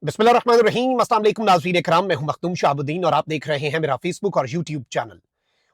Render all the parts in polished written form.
बिस्मिल्लाहिर्रहमानिर्रहीम। अस्सलाम वालेकुम नाज़रीन इकराम, मैं हूं मखदूम शाहबुद्दीन और आप देख रहे हैं मेरा फेसबुक और यूट्यूब चैनल।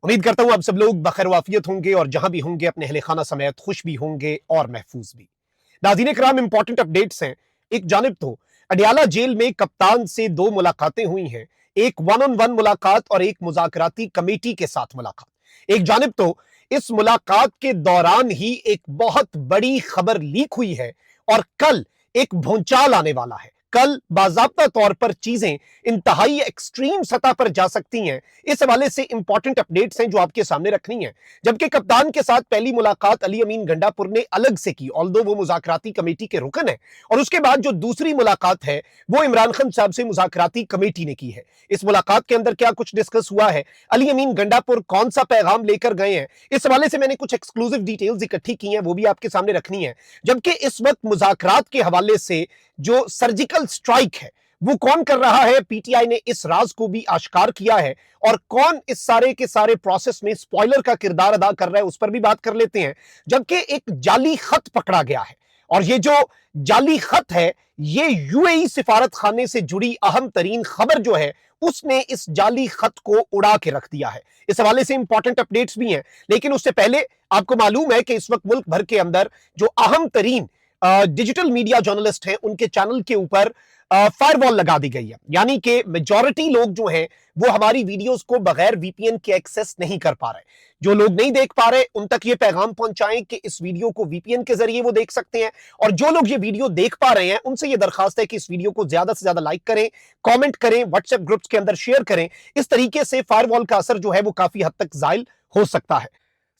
उम्मीद करता हूं आप सब लोग बखैर वाफियत होंगे और जहां भी होंगे अपने अहले खाना समेत खुश भी होंगे और महफूज भी। नाज़रीन इकराम, इंपॉर्टेंट अपडेट्स हैं। एक जानिब तो अडियाला जेल में कप्तान से 2 मुलाकातें हुई हैं, एक वन ऑन वन मुलाकात और एक मुज़ाकराती कमेटी के साथ मुलाकात। एक जानिब तो इस मुलाकात के दौरान ही एक बहुत बड़ी खबर लीक हुई है और कल एक भूचाल आने वाला है। कल बाज़ाब्ता तौर पर चीजें इंतहाई एक्सट्रीम सतह पर जा सकती हैं। इस हवाले से इंपॉर्टेंट अपडेट्स हैं जो आपके सामने रखनी है। जबकि कप्तान के साथ पहली मुलाकात अली अमीन गंडापुर ने अलग से की, ऑल्दो वो मुज़ाकराती कमेटी के रुकन है, और उसके बाद जो दूसरी मुलाकात है वो इमरान खान साहब से मुज़ाकराती कमेटी ने की है। इस मुलाकात के अंदर क्या कुछ डिस्कस हुआ है, अली अमीन गंडापुर कौन सा पैगाम लेकर गए हैं, इस हवाले से मैंने कुछ एक्सक्लूसिव डिटेल्स इकट्ठी की हैं, वो भी आपके सामने रखनी है। जबकि इस वक्त मुज़ाकरात के हवाले से जो सर्जिकल स्ट्राइक है वो कौन कर रहा है, पीटीआई ने इस राज को भी आश्कार किया है, और कौन इस सारे के सारे प्रोसेस में स्पॉइलर का किरदार अदा कर रहा है उस पर भी बात कर लेते हैं। जबकि एक जाली खत पकड़ा गया है और ये जो जाली खत है ये यूएई सिफारत खाने से जुड़ी अहम तरीन खबर जो है उसने इस जाली खत को उड़ा के रख दिया है। इस हवाले से इंपॉर्टेंट अपडेट्स भी हैं, लेकिन उससे पहले आपको मालूम है कि इस वक्त मुल्क भर के अंदर जो अहम तरीन डिजिटल मीडिया जर्नलिस्ट हैं उनके चैनल के ऊपर फायरवॉल लगा दी गई है। यानी कि मेजॉरिटी लोग जो हैं वो हमारी वीडियोस को बगैर वीपीएन के एक्सेस नहीं कर पा रहे। जो लोग नहीं देख पा रहे उन तक ये पैगाम पहुंचाएं कि इस वीडियो को वीपीएन के जरिए वो देख सकते हैं, और जो लोग ये वीडियो देख पा रहे हैं उनसे ये दरखास्त है कि इस वीडियो को ज्यादा से ज्यादा लाइक करें, कमेंट करें, व्हाट्सएप ग्रुप्स के अंदर शेयर करें। इस तरीके से फायरवॉल का असर जो है वो काफी हद तक जायल हो सकता है।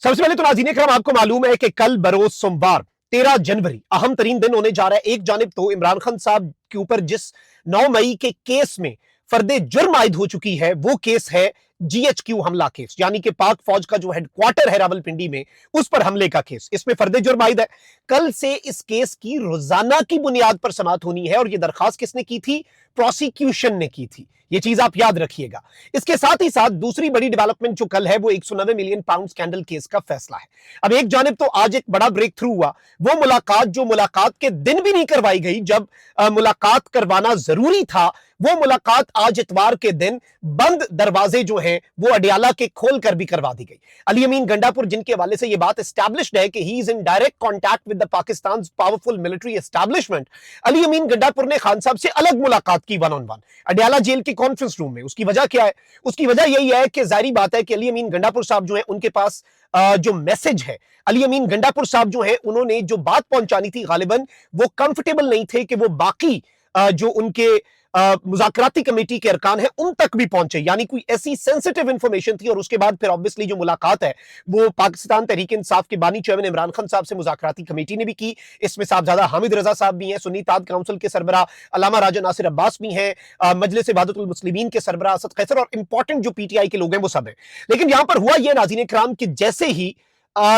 सबसे पहले तो नाज़रीन इकराम, आपको मालूम है कि कल बरोज सोमवार 13 जनवरी अहम तरीन दिन होने जा रहा है। एक जानिब तो इमरान खान साहब के ऊपर जिस 9 मई के केस में फर्दे जुर्म आयद हो चुकी है वो केस है जीएचक्यू हमला केस, यानी कि पाक फौज का जो हेडक्वार्टर है रावलपिंडी में उस पर हमले का केस। इसमें फर्दे जुर्म आयद है। कल से इस केस की रोजाना की बुनियाद पर समाअत होनी है, और यह दरखास्त किसने की थी? प्रोसिक्यूशन ने की थी। ये चीज आप याद रखिएगा। इसके साथ ही साथ दूसरी बड़ी डेवलपमेंट जो कल है वो 190 मिलियन पाउंड स्कैंडल केस का फैसला है। अब एक जानिब तो आज एक बड़ा ब्रेक थ्रू हुआ, वो मुलाकात जो मुलाकात के दिन भी नहीं करवाई गई जब मुलाकात करवाना जरूरी था, वो मुलाकात आज इतवार के दिन बंद दरवाजे जो हैं वो अडियाला के खोल कर भी करवा दी गई। अली अमीन गंडापुर जिनके हवाले से ये बात एस्टैब्लिश्ड है कि he is in direct contact with the Pakistan powerful military establishment, Ali Amin Gandapur ने खान साहब से अलग मुलाकात की one on one Adiala jail के कॉन्फ्रेंस रूम में। उसकी वजह क्या है? उसकी वजह यही है कि जाहिर बात है कि अली अमीन गंडापुर साहब जो है उनके पास जो मैसेज है, अली अमीन गंडापुर साहब जो है उन्होंने जो बात पहुंचानी थी गालिबन वो कंफर्टेबल नहीं थे कि वो बाकी जो उनके मुज़ाकराती कमेटी के अरकान हैं उन तक भी पहुंचे, यानी कोई ऐसी सेंसिटिव इंफॉर्मेशन थी। और उसके बाद फिर ऑब्वियसली जो मुलाकात है वो पाकिस्तान तहरीक इंसाफ के बानी चेयरमैन इमरान खान साहब से मुज़ाकराती कमेटी ने भी की। इसमें साहबजादा हामिद रजा साहब भी हैं, सुन्नी ताद काउंसिल के सरबराह अल्लामा राजा नासिर अब्बास भी हैं, मजलिस वहदतुल मुस्लिमीन के सरबराह असद कैसर, और इंपॉर्टेंट जो पीटीआई के लोग हैं वो सब हैं। लेकिन यहां पर हुआ यह नाज़रीन इकराम कि जैसे ही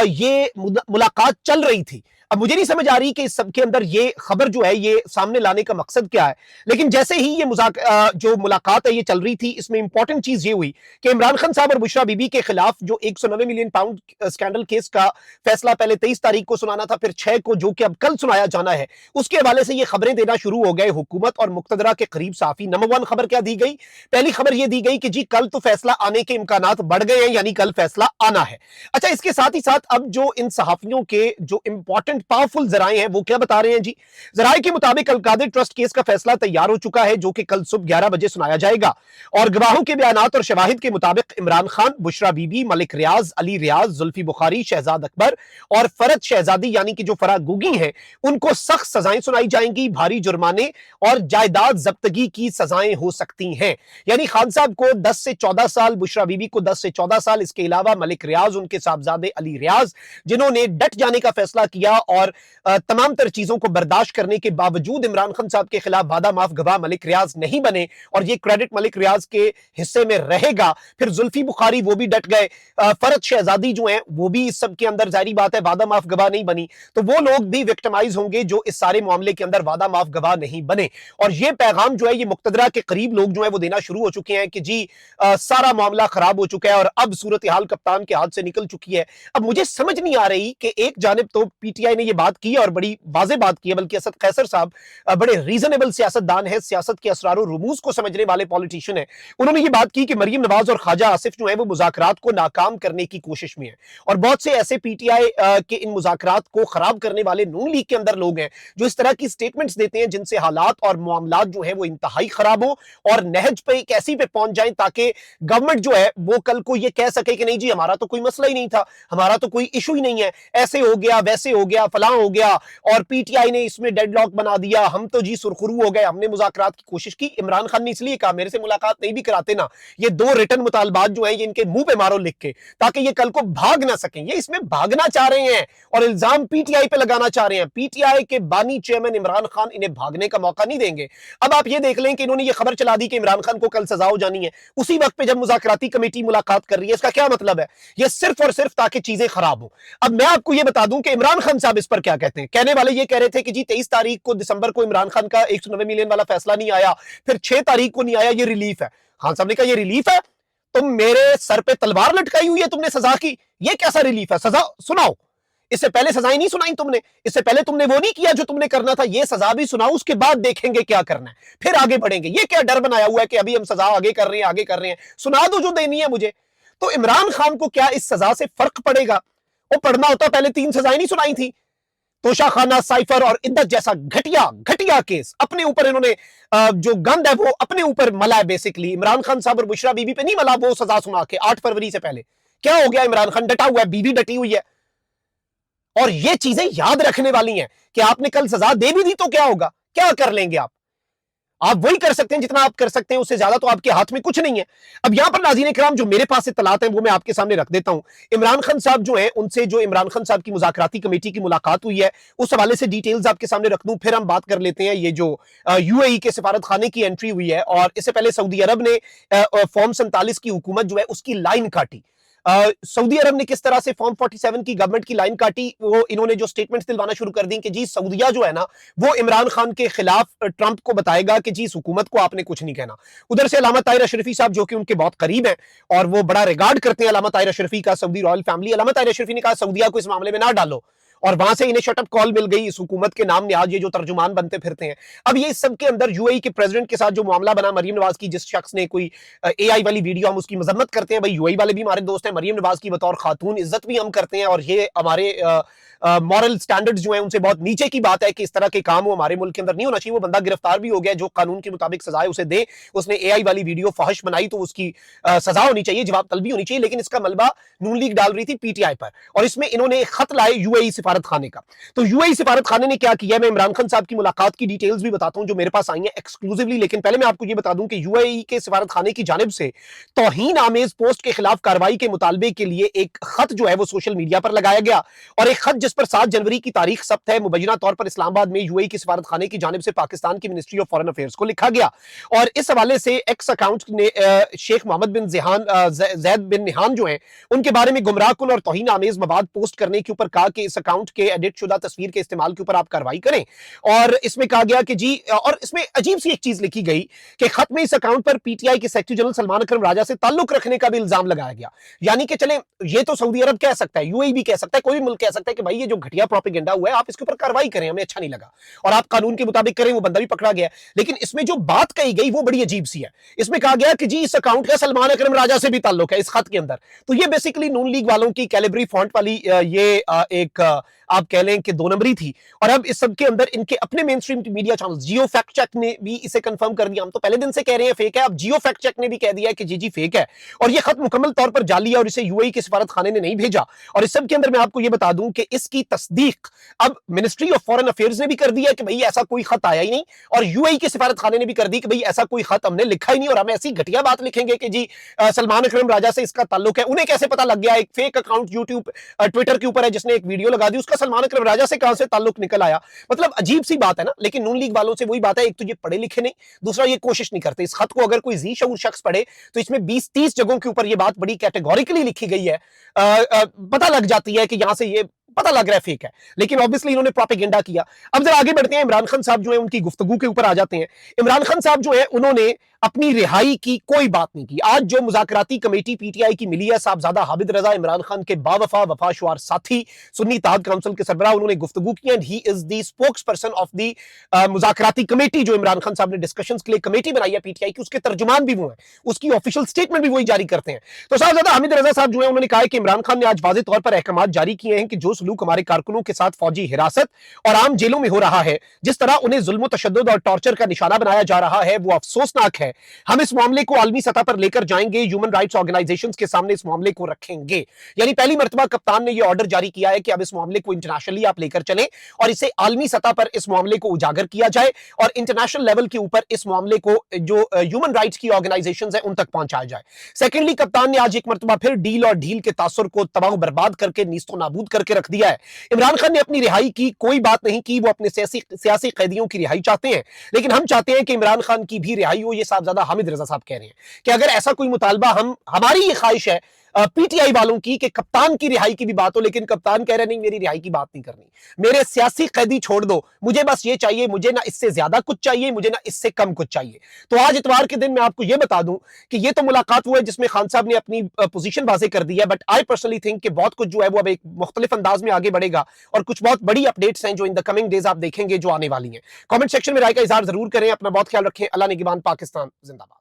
ये मुलाकात चल रही थी, अब मुझे नहीं समझ आ रही कि इस सब के अंदर ये खबर जो है ये सामने लाने का मकसद क्या है, लेकिन जैसे ही ये जो मुलाकात है ये चल रही थी, इसमें इंपॉर्टेंट चीज ये हुई कि इमरान खान साहब और बुशरा बीबी के खिलाफ जो 190 मिलियन पाउंड स्कैंडल केस का फैसला पहले 23 तारीख को सुनाना था, फिर 6 को जो कि अब कल सुनाया जाना है, उसके हवाले से ये खबरें देना शुरू हो गए हुकूमत और मुक्तदरा के करीब साफी। नंबर 1 खबर क्या दी गई? पहली खबर ये दी गई कि जी कल तो फैसला आने के इम्कानात बढ़ गए हैं, यानी कल फैसला आना है। अच्छा, इसके साथ ही साथ अब जो इन सहाफियों के जो इंपॉर्टेंट पावरफुल जराए हैं वो क्या बता रहे हैं जी? जराए के मुताबिक अलकादिर ट्रस्ट केस का फैसला तैयार हो चुका है जो कि कल सुबह 11 बजे सुनाया जाएगा, और गवाहों के बयानात और शवाहिद के मुताबिक इमरान खान, बुशरा बीबी, मलिक रियाज, अली रियाज, जुल्फी बुखारी, शहजाद अकबर और फरद शहजादी यानी कि जो फराह गुगी हैं उनको सख्त सजाएं सुनाई जाएंगी। भारी जुर्माने और जायदाद जब्तगी की सजाएं हो सकती हैं। यानी खान साहब को 10 से 14 साल, बुशरा बीबी को 10 से 14 साल, इसके अलावा मलिक रियाज, उनके साहबजादे अली रियाज जिन्होंने डट जाने का फैसला किया और तमाम तर चीजों को बर्दाश्त करने के बावजूद इमरान खान साहब के खिलाफ वादा माफ गवाह मलिक रियाज नहीं बने, और ये क्रेडिट मलिक रियाज के हिस्से में रहेगा। फिर जुल्फी बुखारी वो भी डट गए, फरद शहजादी जो हैं वो भी इस सब के अंदर जारी बात है वादा माफ गवाह नहीं बनी, तो वो लोग भी विक्टिमाइज होंगे जो इस सारे मामले के अंदर वादा माफ गवाह नहीं बने। और ये पैगाम जो है ये मुक्तदरा के करीब लोग जो है वो देना शुरू हो चुके हैं कि जी सारा मामला खराब हो चुका है और अब सूरत हाल कप्तान के हाथ से निकल चुकी है। अब मुझे समझ नहीं आ रही कि एक जानिब तो पीटीआई نے یہ بات کی اور بڑی واضح بات کی ہے، بلکہ اسد قیصر صاحب بڑے ریزنیبل سیاستدان ہیں، سیاست کے اسرار و رموز کو سمجھنے والے پولیٹیشین ہیں، انہوں نے یہ بات کی کہ مریم نواز اور خواجہ آصف جو ہیں وہ مذاکرات کو ناکام کرنے کی کوشش میں ہیں، اور بہت سے ایسے پی ٹی آئی کے ان مذاکرات کو خراب کرنے والے نون لیگ کے اندر لوگ ہیں جو اس طرح کی سٹیٹمنٹس دیتے ہیں جن سے حالات اور معاملات جو ہیں وہ انتہائی خراب ہوں اور نہج پہ ایک ایسی پہ پہنچ جائیں تاکہ گورنمنٹ جو ہے وہ کل کو یہ کہہ سکے کہ نہیں جی ہمارا تو کوئی مسئلہ ہی نہیں تھا، ہمارا تو کوئی ایشو ہی نہیں ہے، ایسے ہو گیا ویسے ہو گیا فلاں ہو گیا اور پی ٹی آئی نے اس میں ڈیڈ لاک بنا دیا، ہم تو جی سرخرو ہو گئے، ہم نے مذاکرات کی کوشش کی۔ عمران خان نے اس لیے کہا میرے سے ملاقات نہیں بھی کراتے نا، یہ 2 ریٹن مطالبات جو ہیں یہ ان کے منہ پہ مارو لکھ کے، تاکہ یہ کل کو بھاگ نہ سکیں۔ یہ اس میں بھاگنا چاہ رہے ہیں اور الزام پی ٹی آئی پہ لگانا چاہ رہے ہیں۔ پی ٹی آئی کے بانی چیئرمین عمران خان انہیں بھاگنے کا موقع نہیں دیں گے۔ اب آپ یہ دیکھ لیں کہ انہوں نے یہ خبر چلا دی کہ عمران خان کو کل سزا ہو جانی ہے، اسی وقت پہ جب مذاکراتی کمیٹی ملاقات کر رہی ہے، اس کا کیا مطلب ہے؟ یہ صرف اور صرف تاکہ چیزیں خراب ہوں۔ اب میں آپ کو یہ بتا دوں کہ عمران خان صاحب اس پر کیا کہتے ہیں۔ کہنے والے یہ کہہ رہے تھے کہ جی 23 تاریخ کو دسمبر کو عمران خان کا 190 ملین والا فیصلہ نہیں آیا، پھر 6 تاریخ کو نہیں آیا، یہ ریلیف ہے۔ خان صاحب نے کہا یہ ریلیف ہے؟ تم میرے سر پہ تلوار لٹکائی ہوئی ہے تم نے سزا کی، یہ کیسا ریلیف ہے؟ سزا سناؤ۔ اس سے پہلے سزائیں نہیں سنائیں تم نے، اس سے پہلے تم نے وہ نہیں کیا جو تم نے کرنا تھا، یہ سزا بھی سناؤ، اس کے بعد دیکھیں گے کیا کرنا ہے، پھر آگے بڑھیں گے۔ یہ کیا ڈر بنایا ہوا ہے کہ ابھی ہم سزا آگے کر رہے ہیں، سنا دو جو دینی ہے مجھے۔ تو عمران خان کو کیا اس سزا سے فرق پڑے گا؟ وہ پڑھنا ہوتا پہلے 3 سزائیں نہیں سنائی تھی، توشہ خانہ، سائفر اور عدت جیسا گھٹیا کیس اپنے اوپر انہوں نے جو گند ہے وہ اپنے اوپر ملا ہے۔ بیسیکلی عمران خان صاحب اور بشرا بی بی پہ نہیں ملا وہ سزا سنا کے 8 فروری سے پہلے۔ کیا ہو گیا؟ عمران خان ڈٹا ہوا ہے، بی بی ڈٹی ہوئی ہے، اور یہ چیزیں یاد رکھنے والی ہیں کہ آپ نے کل سزا دے بھی دی تو کیا ہوگا، کیا کر لیں گے آپ وہی کر سکتے ہیں جتنا آپ کر سکتے ہیں، اس سے زیادہ تو آپ کے ہاتھ میں کچھ نہیں ہے۔ اب یہاں پر ناظرین کرام جو میرے پاس اطلاعات ہیں وہ میں آپ کے سامنے رکھ دیتا ہوں۔ عمران خان صاحب جو ہیں ان سے جو عمران خان صاحب کی مذاکراتی کمیٹی کی ملاقات ہوئی ہے اس حوالے سے ڈیٹیلز آپ کے سامنے رکھ دوں، پھر ہم بات کر لیتے ہیں یہ جو یو اے ای کے سفارت خانے کی انٹری ہوئی ہے، اور اس سے پہلے سعودی عرب نے فارم 47 کی حکومت جو ہے اس کی لائن کاٹی۔ سعودی عرب نے کس طرح سے فارم 47 کی گورنمنٹ کی لائن کاٹی، وہ انہوں نے جو سٹیٹمنٹس دلوانا شروع کر دی کہ جی سعودیہ جو ہے نا وہ عمران خان کے خلاف ٹرمپ کو بتائے گا کہ جی اس حکومت کو آپ نے کچھ نہیں کہنا۔ ادھر سے علامہ طاہر اشرفی صاحب جو کہ ان کے بہت قریب ہیں اور وہ بڑا ریگارڈ کرتے ہیں علامہ طاہر اشرفی کا، سعودی رائل فیملی، علامہ طاہر اشرفی نے کہا سعودیہ کو اس معاملے میں نہ ڈالو، اور وہاں سے انہیں شٹ اپ کال مل گئی اس حکومت کے نام نہاد یہ جو ترجمان بنتے پھرتے ہیں۔ اب یہ اس سب کے اندر یو اے ای کے پریزیڈنٹ کے ساتھ جو معاملہ بنا مریم نواز کی، جس شخص نے کوئی اے آئی والی ویڈیو، ہم اس کی مذمت کرتے ہیں، بھائی یو اے ای والے بھی ہمارے دوست ہیں، مریم نواز کی بطور خاتون عزت بھی ہم کرتے ہیں، اور یہ ہمارے مورل سٹینڈرڈز جو ہیں ان سے بہت نیچے کی بات ہے کہ اس طرح کے کام وہ ہمارے ملک کے اندر نہیں ہونا چاہیے۔ وہ بندہ گرفتار بھی ہو گیا، جو قانون کے مطابق سزا ہے اسے دیں، اس نے اے آئی والی ویڈیو فحش بنائی تو اس کی سزا ہونی چاہیے، جواب طلبی ہونی چاہیے، لیکن اس کا ملبہ نون لیگ ڈال رہی تھی پی ٹی آئی پر، اور اس میں انہوں نے ایک خط لائے یو اے ای سفارت خانے کا۔ تو یو اے ای سفارت خانے نے کیا کیا ہے، میں عمران خان صاحب کی ملاقات کی ڈیٹیلز بھی بتاتا ہوں جو میرے پاس آئی ہیں ایکسکلوزیولی، لیکن پہلے میں آپ کو یہ بتا دوں کہ یو اے ای کے سفارت خانے کی جانب سے توہین آمیز پوسٹ کے خلاف کارروائی کے مطالبے کے لیے ایک خط جو ہے وہ سوشل میڈیا پر لگایا گیا، اور ایک خط جس پر 7 جنوری کی تاریخ ثبت ہے مبینہ طور پر اسلام آباد میں یو اے ای کے سفارت خانے کی جانب سے پاکستان کی منسٹری آف فارن افیئرز کو لکھا گیا، اور اس حوالے سے ایکس اکاؤنٹ نے شیخ محمد بن زید بن نہان جو ہیں ان کے بارے میں گمراہ کن اور توہین آمیز مواد پوسٹ کرنے کے اوپر کہا کہ اس اکاؤنٹ کے ایڈٹ شدہ تصویر کے استعمال کے اوپر آپ کارروائی کریں، اور اس میں کہا گیا کہ جی، اور اس میں عجیب سی ایک چیز لکھی گئی کہ خط میں اس account per P T I کے سیکرٹری جنرل سلمان اکرم راجہ سے تعلق رکھنے کا بھی الزام لگایا گیا، یعنی کہ چلیں یہ تو سعودی عرب کہہ سکتا ہے، یو اے ای بھی کہہ سکتا ہے، کوئی بھی ملک کہہ سکتا ہے کہ بھائی یہ جو گھٹیا پروپیگنڈا ہوا ہے آپ اس کے اوپر کارروائی کریں، ہمیں اچھا نہیں لگا، اور آپ قانون کے مطابق کریں، وہ بندہ بھی پکڑا گیا، لیکن اس میں جو بات کہی گئی وہ بڑی عجیب سی ہے۔ اس میں کہا گیا کہ جی اس اکاؤنٹ کا سلمان اکرم راجہ سے بھی تعلق ہے اس خط کے اندر، تو یہ بیسیکلی نون لیگ والوں کی کیلیبری فونٹ والی یہ ایک آپ کہہ لیں کہ 2 نمبری تھی، اور اب اس سب کے اندر ان کے اپنے mainstream media channels Geo fact check نے بھی اسے کنفرم کر دیا، ہم تو پہلے دن سے کہہ رہے ہیں فیک ہے، اب جیو فیکٹ چیک نے بھی کہہ دیا ہے کہ جی فیک ہے، اور یہ خط مکمل طور پر جعلی ہے اور اسے یو اے ای کے سفارت خانے نے نہیں بھیجا، اور اس سب کے اندر میں آپ کو یہ بتا دوں کہ اس کی تصدیق اب منسٹری آف فارن افیئرز نے بھی کر دی ہے کہ بھئی ایسا کوئی خط آیا ہی نہیں، اور یو اے ای کے سفارت خانے نے بھی کر دی کہ بھئی ایسا کوئی خط ہم نے لکھا ہی نہیں، اور ہم ایسی گھٹیا بات لکھیں گے کہ جی سلمان اکرم راجہ سے اس کا تعلق ہے۔ انہیں کیسے پتہ لگ گیا؟ ایک فیک اکاؤنٹ یوٹیوب ٹویٹر کے اوپر ہے جس نے ایک ویڈیو لگا دی، اس کا سلمان اکرم راجہ سے کہاں سے تعلق نکل آیا؟ مطلب عجیب سی بات ہے نا، لیکن نون لیگ والوں سے وہی بات ہے، ایک تو یہ پڑھے لکھے نہیں، دوسرا یہ کوشش نہیں کرتے۔ اس خط کو اگر کوئی ذی شعور شخص پڑھے تو اس میں 20-30 جگہوں کے اوپر یہ بات بڑی کیٹیگوریکلی لکھی گئی ہے، پتہ لگ جاتی ہے کہ یہاں سے یہ पता लग रहा है फेक है, लेकिन ऑब्वियसली इन्होंने प्रोपेगेंडा किया। अब जरा आगे बढ़ते हैं, इमरान खान साहब जो है उनकी गुफ्तगू के ऊपर आ जाते हैं। इमरान खान साहब जो है उन्होंने अपनी रिहाई की कोई बात नहीं की। आज जो मुज़ाकराती कमेटी पीटीआई की मिली है, साहबजादा हामिद रजा इमरान खान के बावफा वफाशुआर साथी, सुन्नी इत्तेहाद काउंसिल के सरबराह, उन्होंने गुफ्तगू की and he is the spokes person of the मुज़ाकराती कमेटी जो इमरान खान साहब ने डिस्कशंस के लिए कमेटी बनाई है पीटीआई की, उसके तर्जुमान भी वो हैं, उसकी ऑफिशियल स्टेटमेंट भी वही जारी करते हैं। तो साहबजादा हामिद रजा साहब जो है उन्होंने कहा है कि इमरान खान ने आज वाज़ेह तौर पर अहकाम जारी किए हैं कि जो सलूक हमारे कारकुनों के साथ फौजी हिरासत और आम जेलों में हो रहा है, जिस तरह उन्हें जुल्म तशद्दुद और टॉर्चर का निशाना बनाया जा रहा है, वो अफसोसनाक है। हम इस मामले को आलमी सतह पर लेकर जाएंगे, ह्यूमन राइट्स ऑर्गेनाइजेशंस के सामने इस मामले को रखेंगे। यानी पहली मर्तबा कप्तान ने यह ऑर्डर जारी किया है कि अब इस मामले को इंटरनेशनली आप लेकर चलें और इसे आलमी सतह पर इस मामले को उजागर किया जाए और इंटरनेशनल लेवल के ऊपर इस मामले को जो ह्यूमन राइट्स की ऑर्गेनाइजेशंस हैं उन तक पहुंचाया जाए। सेकेंडली, कप्तान ने आज एक मर्तबा फिर डील और ढील के तासुर को तबाह बर्बाद करके नीस्तो नाबूद करके रख दिया है। इमरान खान ने अपनी रिहाई की कोई बात नहीं की, वो अपने सियासी कैदियों की रिहाई चाहते हैं, लेकिन हम चाहते हैं कि इमरान खान की भी रिहाई हो। ये साहबजादा हामिद रजा साहब कह रहे हैं कि अगर ऐसा कोई मुतालबा, हमारी ये ख्वाहिश है पीटीआई वालों की कि कप्तान की रिहाई की भी बात हो, लेकिन कप्तान कह रहे नहीं, मेरी रिहाई की बात नहीं करनी, मेरे सियासी कैदी छोड़ दो, मुझे बस ये चाहिए, मुझे ना इससे ज्यादा कुछ चाहिए, मुझे ना इससे कम कुछ चाहिए। तो आज इतवार के दिन मैं आपको ये बता दूं कि ये तो मुलाकात हुआ है जिसमें खान साहब ने अपनी पोजीशन वाजे कर दी है, बट आई पर्सनली थिंक कि बहुत कुछ जो है वो अब एक मुख्तलिफ अंदाज में आगे बढ़ेगा और कुछ बहुत बड़ी अपडेट्स हैं जो इन द कमिंग डेज आप देखेंगे जो आने वाली हैं। कमेंट सेक्शन में राय का इजहार जरूर करें। अपना बहुत ख्याल रखें। अल्लाह निगहबान। पाकिस्तान जिंदाबाद।